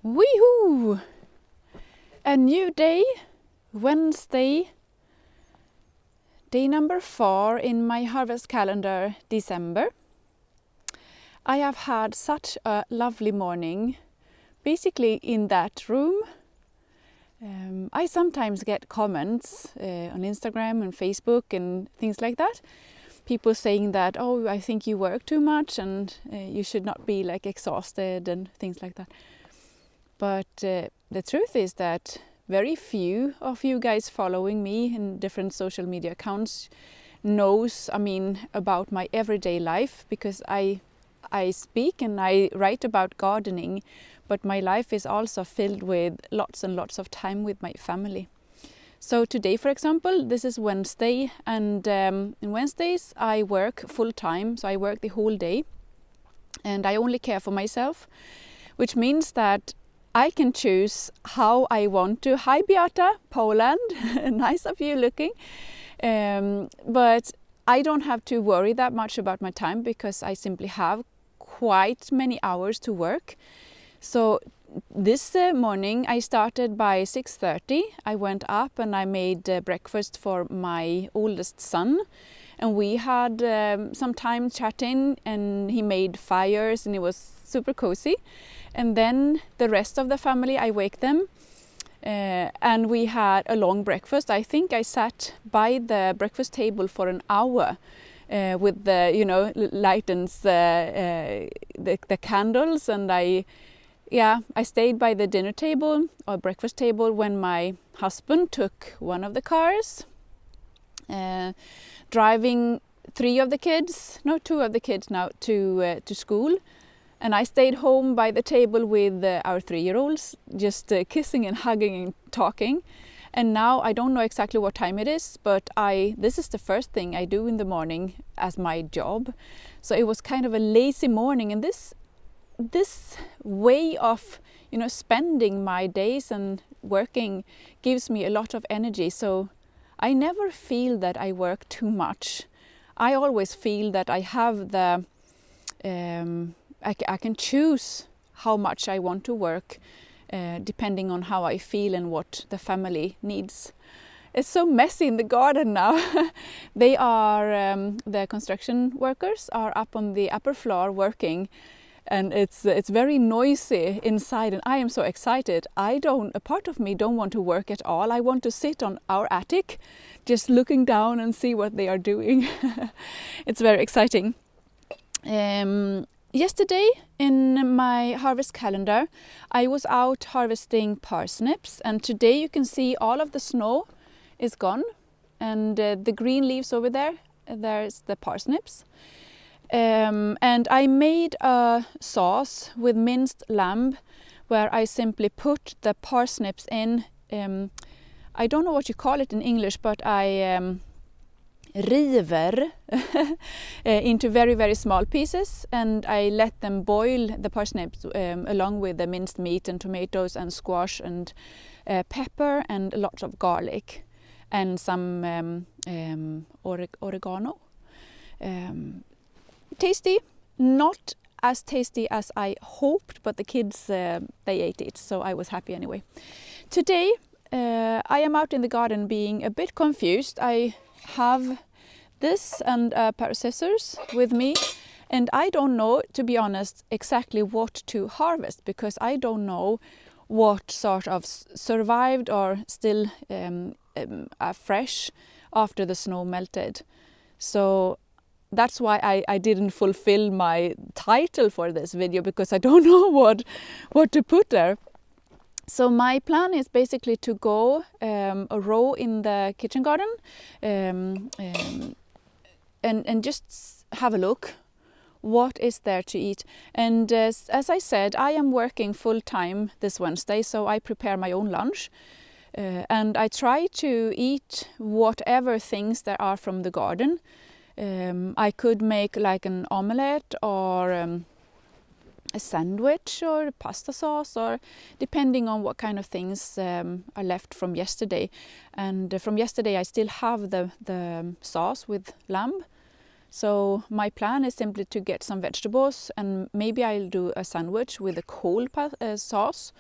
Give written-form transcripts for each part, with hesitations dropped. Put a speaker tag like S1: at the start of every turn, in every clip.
S1: Woohoo! A new day, Wednesday, day number 4 in my harvest calendar, December. I have had such a lovely morning, basically in that room. I sometimes get comments on Instagram and Facebook and things like that. People saying that, oh, I think you work too much and you should not be like exhausted and things like that. But the truth is that very few of you guys following me in different social media accounts knows, about my everyday life, because I speak and I write about gardening, but my life is also filled with lots and lots of time with my family. So today, for example, this is Wednesday, and in Wednesdays I work full time, so I work the whole day, and I only care for myself, which means that I can choose how I want to. Hi Beata, Poland, nice of you looking. But I don't have to worry that much about my time because I simply have quite many hours to work. So this morning I started by 6:30. I went up and I made breakfast for my oldest son. And we had some time chatting, and he made fires and it was super cozy. And then the rest of the family, I wake them and we had a long breakfast. I think I sat by the breakfast table for an hour with the, lightens the candles, and I stayed by the dinner table or breakfast table when my husband took one of the cars, driving two of the kids now to school. And I stayed home by the table with our 3-year-olds, just kissing and hugging and talking. And now I don't know exactly what time it is, but this is the first thing I do in the morning as my job. So it was kind of a lazy morning, and this way of spending my days and working gives me a lot of energy. So I never feel that I work too much. I always feel that I have the I can choose how much I want to work depending on how I feel and what the family needs. It's so messy in the garden now. They are the construction workers are up on the upper floor working, and it's very noisy inside, and I am so excited. A part of me don't want to work at all. I want to sit on our attic just looking down and see what they are doing. It's very exciting. Yesterday in my harvest calendar I was out harvesting parsnips, and today you can see all of the snow is gone, and the green leaves over there's the parsnips. And I made a sauce with minced lamb where I simply put the parsnips in, I don't know what you call it in English, but I river into very, very small pieces, and I let them boil the parsnips along with the minced meat and tomatoes and squash and pepper and lots of garlic and some oregano. Tasty, not as tasty as I hoped, but the kids they ate it, so I was happy anyway. Today I am out in the garden being a bit confused. I have this and a pair of scissors with me, and I don't know, to be honest, exactly what to harvest, because I don't know what sort of survived or still fresh after the snow melted. So that's why I didn't fulfill my title for this video, because I don't know what to put there. So my plan is basically to go a row in the kitchen garden and just have a look what is there to eat. And as I said, I am working full time this Wednesday, so I prepare my own lunch. And I try to eat whatever things there are from the garden. I could make like an omelette or a sandwich or pasta sauce, or depending on what kind of things are left from yesterday. And from yesterday I still have the sauce with lamb, So my plan is simply to get some vegetables, and maybe I'll do a sandwich with a cold sauce,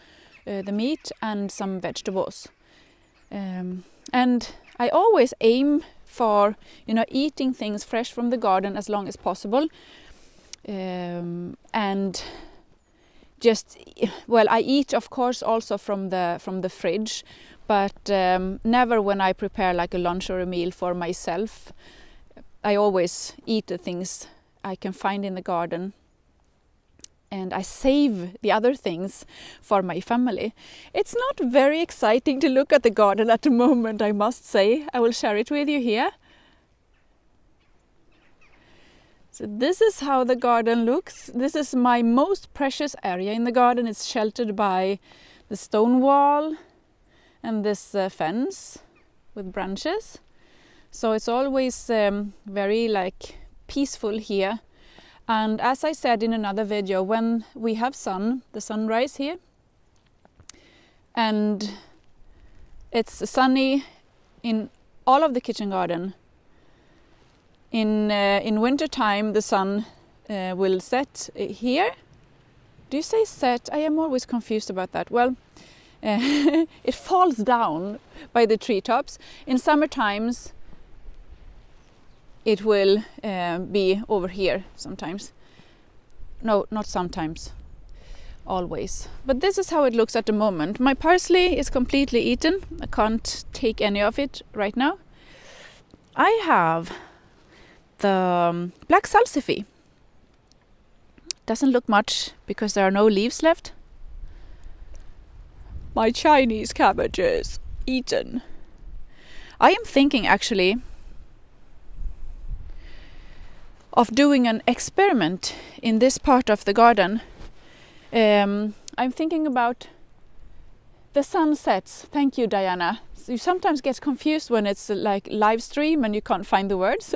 S1: the meat and some vegetables. And I always aim for, eating things fresh from the garden as long as possible. And just, I eat of course also from the fridge, but never when I prepare like a lunch or a meal for myself. I always eat the things I can find in the garden, and I save the other things for my family. It's not very exciting to look at the garden at the moment, I must say. I will share it with you here. So this is how the garden looks. This is my most precious area in the garden. It's sheltered by the stone wall and this fence with branches. So it's always very peaceful here. And as I said in another video, when we have the sunrise here, and it's sunny in all of the kitchen garden. In winter time, the sun will set here. Do you say set? I am always confused about that. Well, it falls down by the treetops. In summer times, it will be over here sometimes. No, not sometimes. Always. But this is how it looks at the moment. My parsley is completely eaten. I can't take any of it right now. I have the black salsify. Doesn't look much because there are no leaves left. My Chinese cabbages eaten. I am thinking actually of doing an experiment in this part of the garden. I'm thinking about the sunsets. Thank you, Diana. You sometimes get confused when it's like live stream and you can't find the words.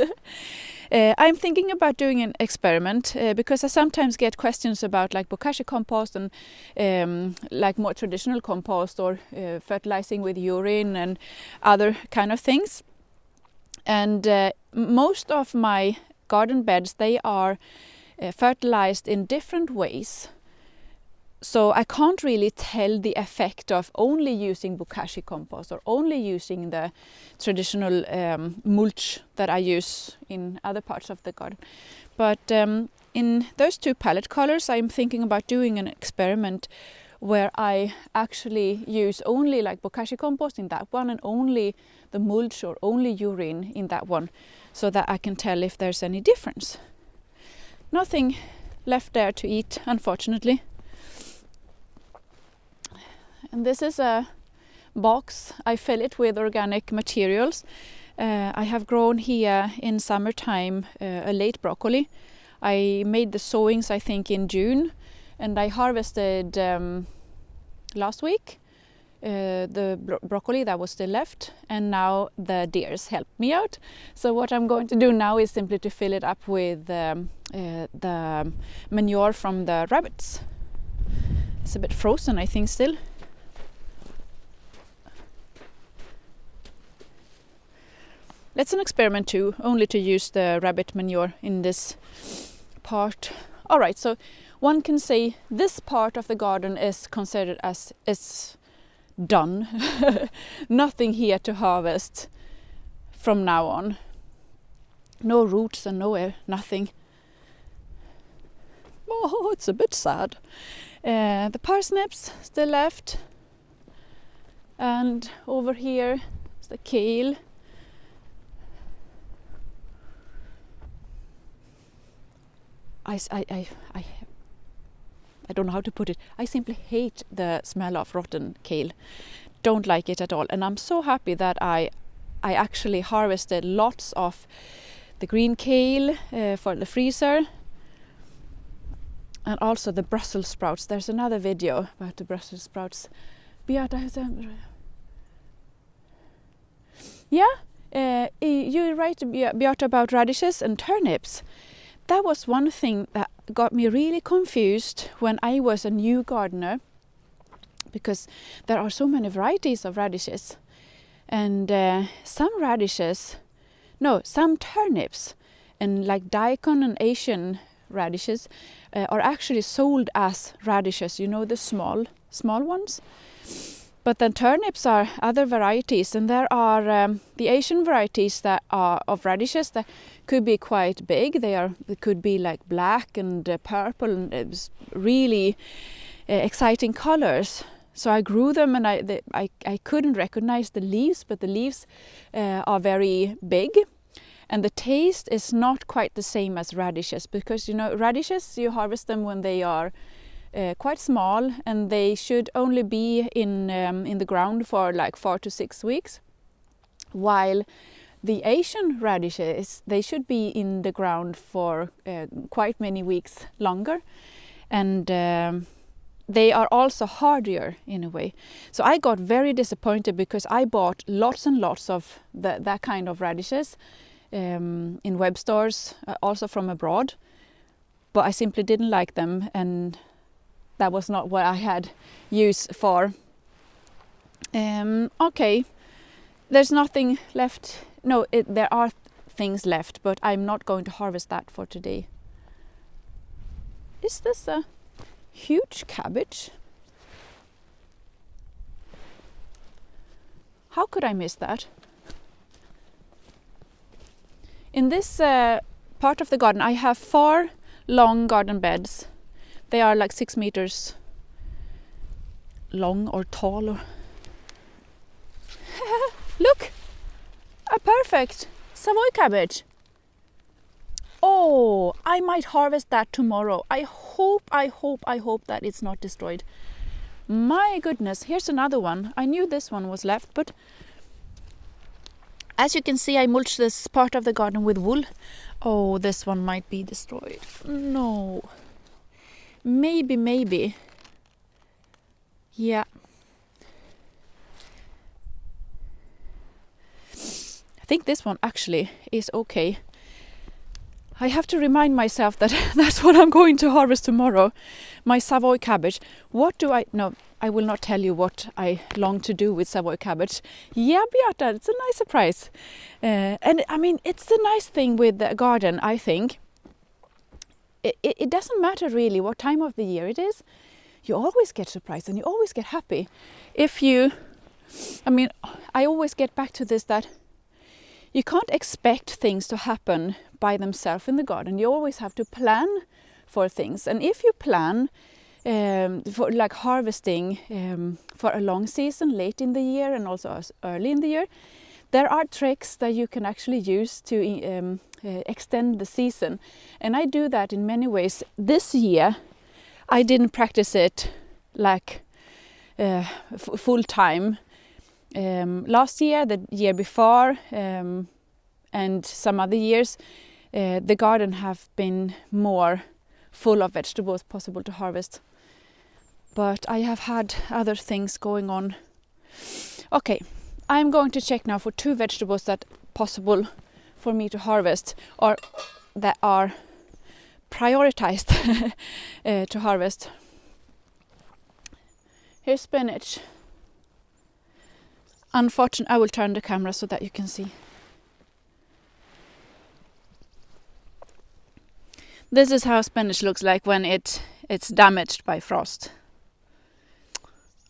S1: I'm thinking about doing an experiment because I sometimes get questions about like bokashi compost and like more traditional compost or fertilizing with urine and other kind of things. And most of my garden beds, they are fertilized in different ways. So I can't really tell the effect of only using bokashi compost or only using the traditional mulch that I use in other parts of the garden. But in those two palette colors, I'm thinking about doing an experiment where I actually use only like bokashi compost in that one and only the mulch or only urine in that one, so that I can tell if there's any difference. Nothing left there to eat, unfortunately. And this is a box. I fill it with organic materials. I have grown here in summertime a late broccoli. I made the sowings I think in June, and I harvested last week the broccoli that was still left, and now the deers helped me out. So what I'm going to do now is simply to fill it up with the manure from the rabbits. It's a bit frozen, I think, still. That's an experiment too, only to use the rabbit manure in this part. All right, so one can say this part of the garden is considered as it's done. Nothing here to harvest from now on. No roots and nothing. Oh, it's a bit sad. The parsnips still left. And over here is the kale. I don't know how to put it. I simply hate the smell of rotten kale. Don't like it at all. And I'm so happy that I actually harvested lots of the green kale for the freezer. And also the Brussels sprouts. There's another video about the Brussels sprouts. Beata, yeah, you write Beata about radishes and turnips. That was one thing that got me really confused when I was a new gardener, because there are so many varieties of radishes, and some turnips And like daikon and Asian radishes are actually sold as radishes, you know, the small ones. But then turnips are other varieties, and there are the Asian varieties that are of radishes that could be quite big. They could be like black and purple, and it was really exciting colors. So I grew them, and I couldn't recognize the leaves, but the leaves are very big. And the taste is not quite the same as radishes, because, you know, radishes, you harvest them when they are quite small, and they should only be in the ground for like 4 to 6 weeks, while the Asian radishes, they should be in the ground for quite many weeks longer, and they are also hardier in a way. So I got very disappointed because I bought lots and lots of that kind of radishes in web stores, also from abroad, but I simply didn't like them, and that was not what I had use for. Okay, there's nothing left. No, there are things left, but I'm not going to harvest that for today. Is this a huge cabbage? How could I miss that? In this part of the garden, I have 4 long garden beds. They are like 6 meters long or tall. Or look, a perfect Savoy cabbage. Oh, I might harvest that tomorrow. I hope that it's not destroyed. My goodness, here's another one. I knew this one was left, but as you can see, I mulched this part of the garden with wool. Oh, this one might be destroyed. No. Maybe. Yeah. I think this one actually is okay. I have to remind myself that that's what I'm going to harvest tomorrow. My Savoy cabbage. No, I will not tell you what I long to do with Savoy cabbage. Yeah, Beata, it's a nice surprise. And I mean, it's the nice thing with the garden, I think. It doesn't matter really what time of the year it is. You always get surprised and you always get happy. I always get back to this, that you can't expect things to happen by themselves in the garden. You always have to plan for things. And if you plan for like harvesting for a long season late in the year and also early in the year, there are tricks that you can actually use to extend the season. And I do that in many ways. This year, I didn't practice it like full time. Last year, the year before, and some other years, the garden have been more full of vegetables possible to harvest. But I have had other things going on. Okay, I'm going to check now for 2 vegetables that possible for me to harvest, or that are prioritized to harvest. Here's spinach. Unfortunately, I will turn the camera so that you can see. This is how spinach looks like when it's damaged by frost.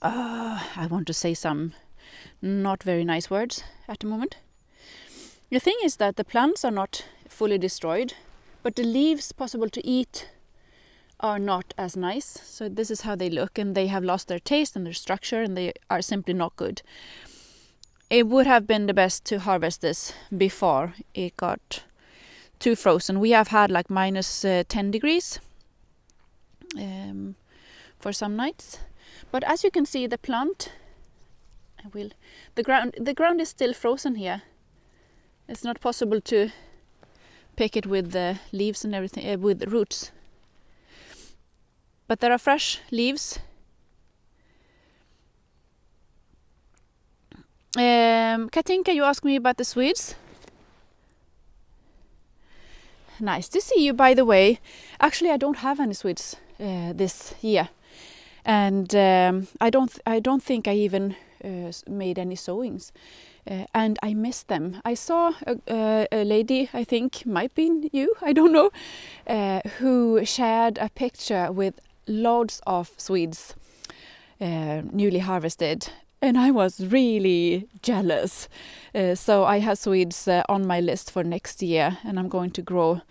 S1: I want to say some not very nice words at the moment. The thing is that the plants are not fully destroyed, but the leaves possible to eat are not as nice. So this is how they look, and they have lost their taste and their structure, and they are simply not good. It would have been the best to harvest this before it got too frozen. We have had like minus 10 degrees for some nights. But as you can see, the plant, the ground is still frozen here. It's not possible to pick it with the leaves and everything, with roots. But there are fresh leaves. Katinka, you asked me about the Swedes. Nice to see you, by the way. Actually, I don't have any Swedes this year, and I don't think I even made any sowings. and I miss them. I saw a lady, I think might be you, I don't know, who shared a picture with loads of Swedes newly harvested, and I was really jealous. So I have Swedes on my list for next year, and I'm going to grow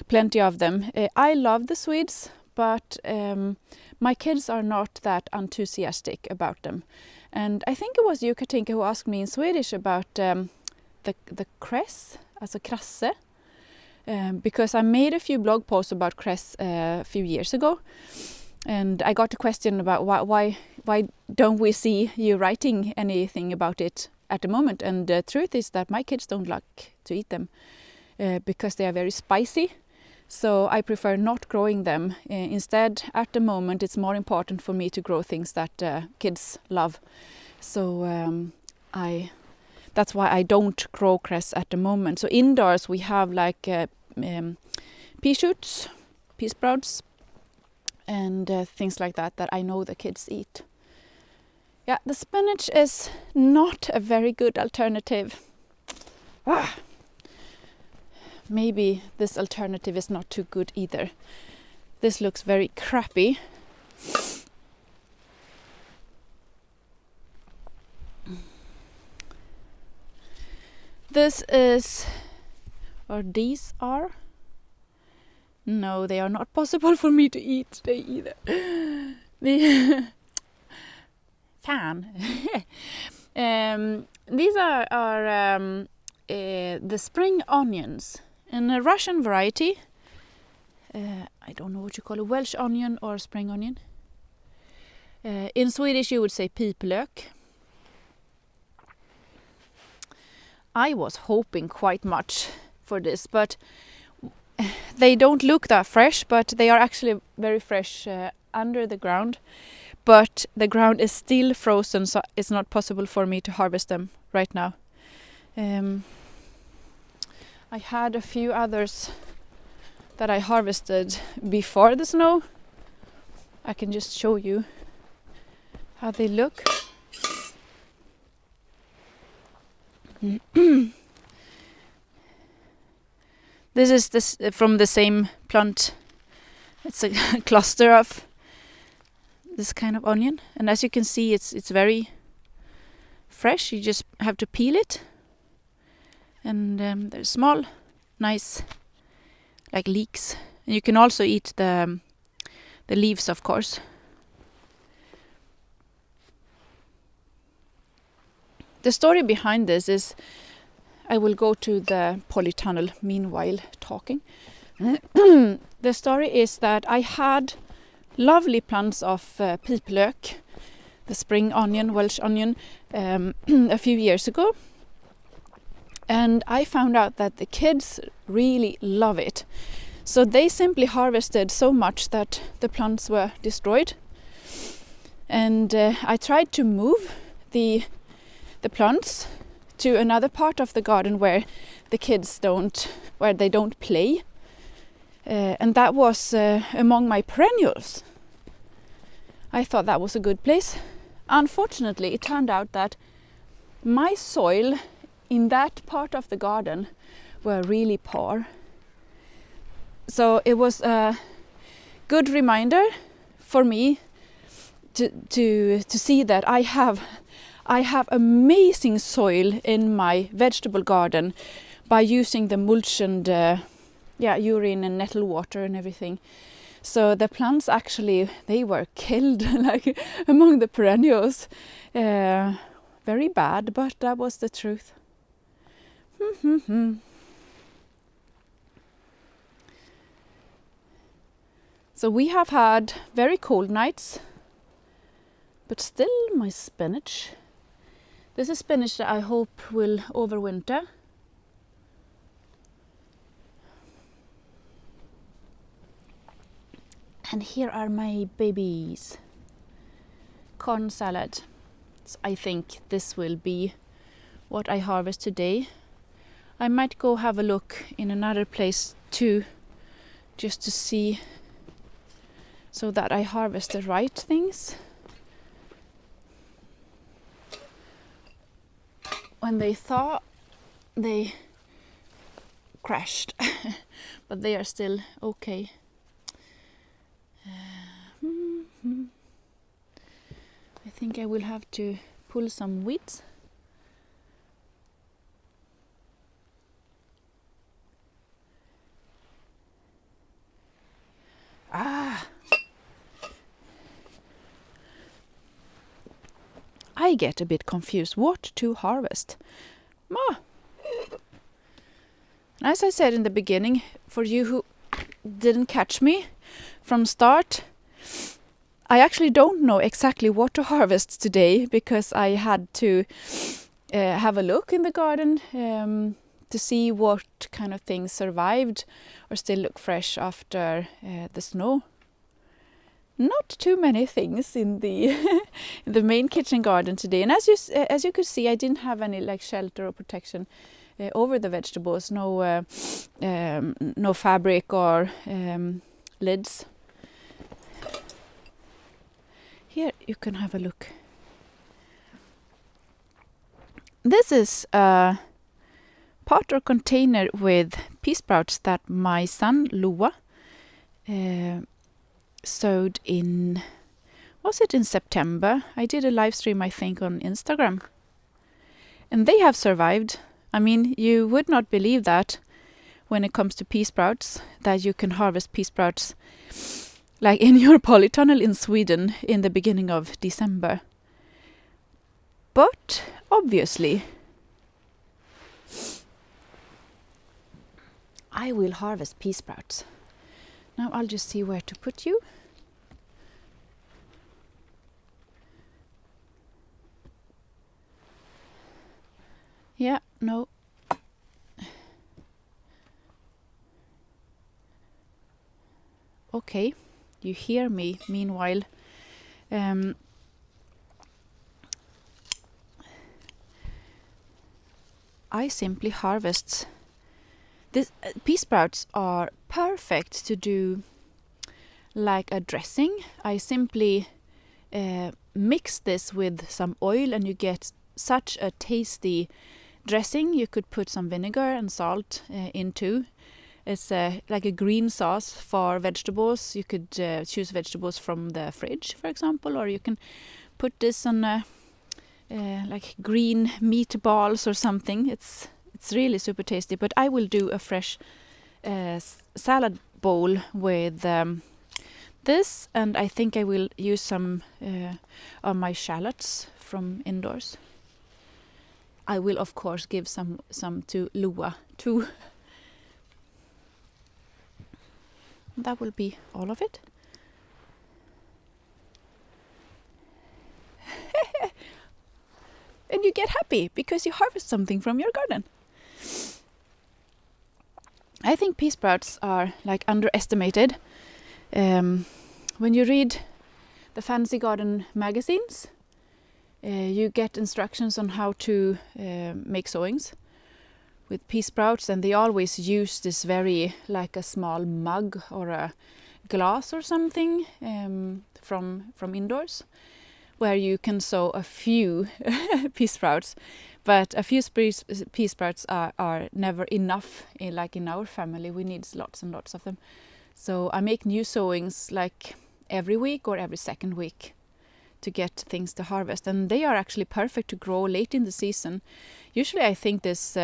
S1: plenty of them. I love the Swedes, but my kids are not that enthusiastic about them. And I think it was you, Katinka, who asked me in Swedish about the cress, alltså krasse, because I made a few blog posts about cress a few years ago, and I got a question about why don't we see you writing anything about it at the moment. And the truth is that my kids don't like to eat them because they are very spicy. So I prefer not growing them. Instead, at the moment, it's more important for me to grow things that kids love. So that's why I don't grow cress at the moment. So indoors we have like pea shoots, pea sprouts, and things like that I know the kids eat. Yeah, the spinach is not a very good alternative. Maybe this alternative is not too good either. This looks very crappy. This is, or these are, no, they are not possible for me to eat today either. The fan. These are the spring onions. And a Russian variety, I don't know what you call it, Welsh onion or spring onion. In Swedish you would say piplök. I was hoping quite much for this, but they don't look that fresh, but they are actually very fresh under the ground. But the ground is still frozen, so it's not possible for me to harvest them right now. I had a few others that I harvested before the snow. I can just show you how they look. This is from the same plant. It's a cluster of this kind of onion, and as you can see, it's very fresh. You just have to peel it. And they're small, nice, like leeks. And you can also eat the leaves, of course. The story behind this is, I will go to the Polytunnel meanwhile talking. The story is that I had lovely plants of piplök, the spring onion, Welsh onion, a few years ago. And I found out that the kids really love it. So they simply harvested so much that the plants were destroyed. And I tried to move the plants to another part of the garden where the kids don't play. And that was among my perennials. I thought that was a good place. Unfortunately, it turned out that my soil in that part of the garden were really poor. So it was a good reminder for me to see that I have amazing soil in my vegetable garden by using the mulch and urine and nettle water and everything. So the plants actually, they were killed like among the perennials. Very bad, but that was the truth. So we have had very cold nights, but still my spinach. This is spinach that I hope will overwinter. And here are my babies. Corn salad. So I think this will be what I harvest today. I might go have a look in another place too, just to see so that I harvest the right things. when they thaw, they crashed, but they are still okay. I think I will have to pull some weeds. I get a bit confused what to harvest. As I said in the beginning, for you who didn't catch me from start, I actually don't know exactly what to harvest today because I had to have a look in the garden to see what kind of things survived or still look fresh after the snow. Not too many things in the in the main kitchen garden today, and as you could see, I didn't have any like shelter or protection over the vegetables. No fabric or lids. Here you can have a look. This is a pot or container with pea sprouts that my son Lua sowed in, was it in September? I did a live stream, I think, on Instagram. And they have survived. I mean, you would not believe that when it comes to pea sprouts, that you can harvest pea sprouts like in your Polytunnel in Sweden in the beginning of December. But obviously, I will harvest pea sprouts. Now I'll just see where to put you. Yeah, no. Okay, you hear me meanwhile. I simply harvest. This pea sprouts are perfect to do like a dressing. I simply mix this with some oil and you get such a tasty dressing. You could put some vinegar and salt into. It's like a green sauce for vegetables. You could choose vegetables from the fridge, for example, or you can put this on like green meatballs or something. It's really super tasty. But I will do a fresh salad bowl with this, and I think I will use some of my shallots from indoors. I will of course give some to Lua too. That will be all of it. And you get happy because you harvest something from your garden. I think pea sprouts are like underestimated. When you read the fancy garden magazines, you get instructions on how to make sowings with pea sprouts, and they always use this very like a small mug or a glass or something from indoors, where you can sow a few pea sprouts, but a few pea sprouts are never enough. Like in our family, we need lots and lots of them. So I make new sowings like every week or every second week to get things to harvest, and they are actually perfect to grow late in the season. Usually I think this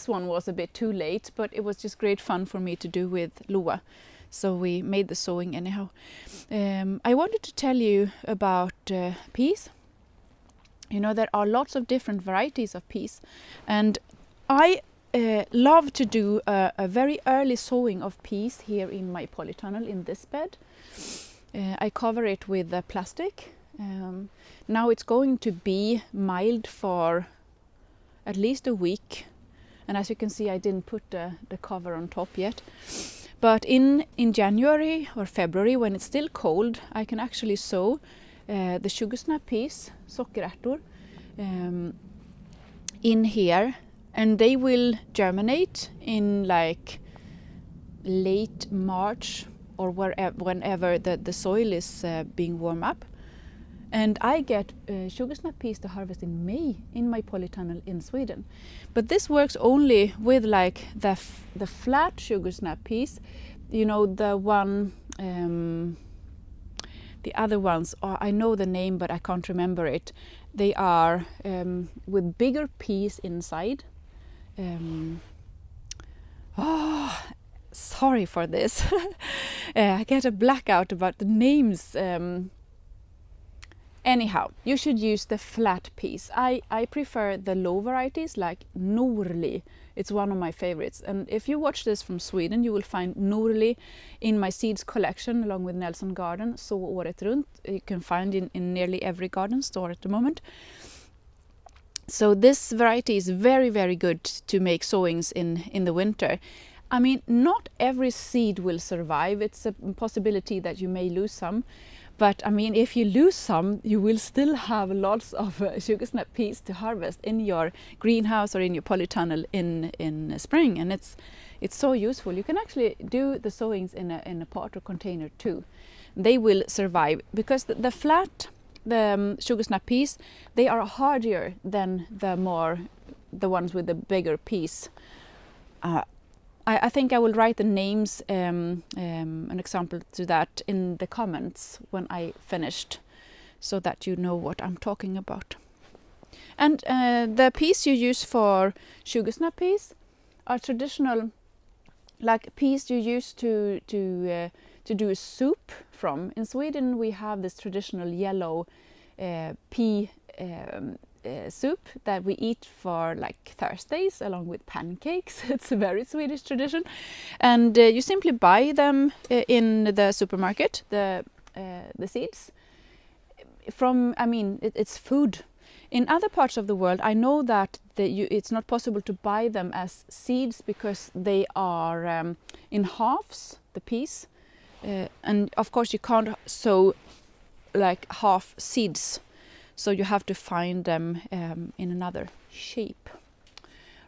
S1: one was a bit too late, but it was just great fun for me to do with Lua. So we made the sowing anyhow. I wanted to tell you about peas. You know, there are lots of different varieties of peas, and I love to do a very early sowing of peas here in my polytunnel in this bed. I cover it with plastic. Now it's going to be mild for at least a week, and as you can see, I didn't put the cover on top yet. But in January or February, when it's still cold, I can actually sow the sugar snap peas, sockerärtor, in here, and they will germinate in like late March or whenever the soil is being warmed up. And I get sugar snap peas to harvest in May in my polytunnel in Sweden. But this works only with like the flat sugar snap peas, you know, the one, the other ones, I know the name but I can't remember it. They are with bigger peas inside. Oh, sorry for this. I get a blackout about the names. Anyhow, you should use the flat peas. I prefer the low varieties like Norli. It's one of my favorites. And if you watch this from Sweden, you will find Norli in my seeds collection along with Nelson Garden, Så året runt. You can find in nearly every garden store at the moment. So this variety is very, very good to make sowings in the winter. I mean, not every seed will survive. It's a possibility that you may lose some. But I mean, if you lose some, you will still have lots of sugar snap peas to harvest in your greenhouse or in your polytunnel in spring, and it's so useful. You can actually do the sowings in a pot or container too. They will survive because the flat sugar snap peas, they are hardier than the ones with the bigger peas. I think I will write the names, an example to that in the comments when I finished, so that you know what I'm talking about. And the peas you use for sugar snap peas are traditional, like peas you use to do a soup from. In Sweden we have this traditional yellow pea soup that we eat for like Thursdays along with pancakes. It's a very Swedish tradition, and you simply buy them in the supermarket, the seeds from, I mean, it's food. In other parts of the world I know that it's not possible to buy them as seeds because they are in halves, the peas, and of course you can't sow like half seeds. So you have to find them in another shape.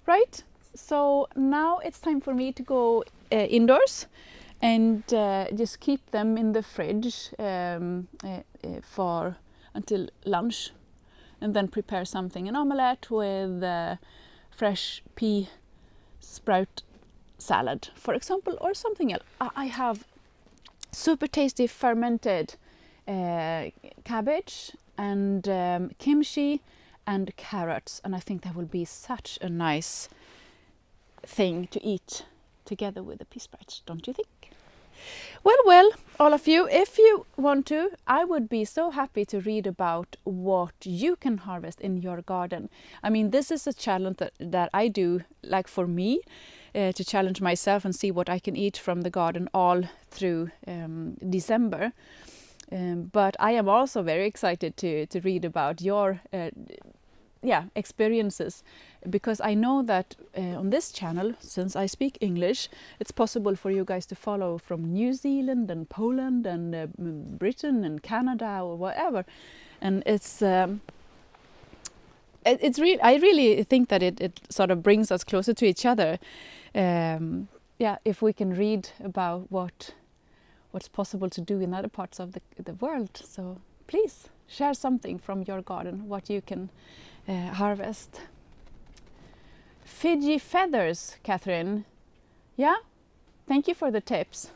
S1: Right, so now it's time for me to go indoors and just keep them in the fridge for until lunch, and then prepare something, an omelette with fresh pea sprout salad, for example, or something else. I have super tasty fermented cabbage and kimchi and carrots, and I think that will be such a nice thing to eat together with the pea sprouts, don't you think? Well, all of you, if you want to, I would be so happy to read about what you can harvest in your garden. I mean, this is a challenge that I do, like for me, to challenge myself and see what I can eat from the garden all through December. But I am also very excited to read about your experiences, because I know that on this channel, since I speak English, it's possible for you guys to follow from New Zealand and Poland and Britain and Canada or whatever, and it's really, I really think that it sort of brings us closer to each other. If we can read about what's possible to do in other parts of the world. So please share something from your garden, what you can harvest. Fiji feathers, Catherine. Yeah, thank you for the tips.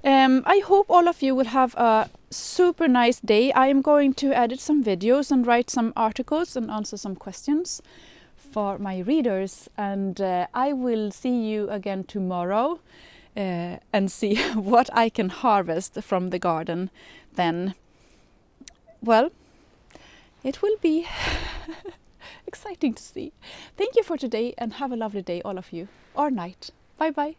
S1: I hope all of you will have a super nice day. I am going to edit some videos and write some articles and answer some questions for my readers, and I will see you again tomorrow. And see what I can harvest from the garden then. Well, it will be exciting to see. Thank you for today, and have a lovely day, all of you, or night. Bye bye.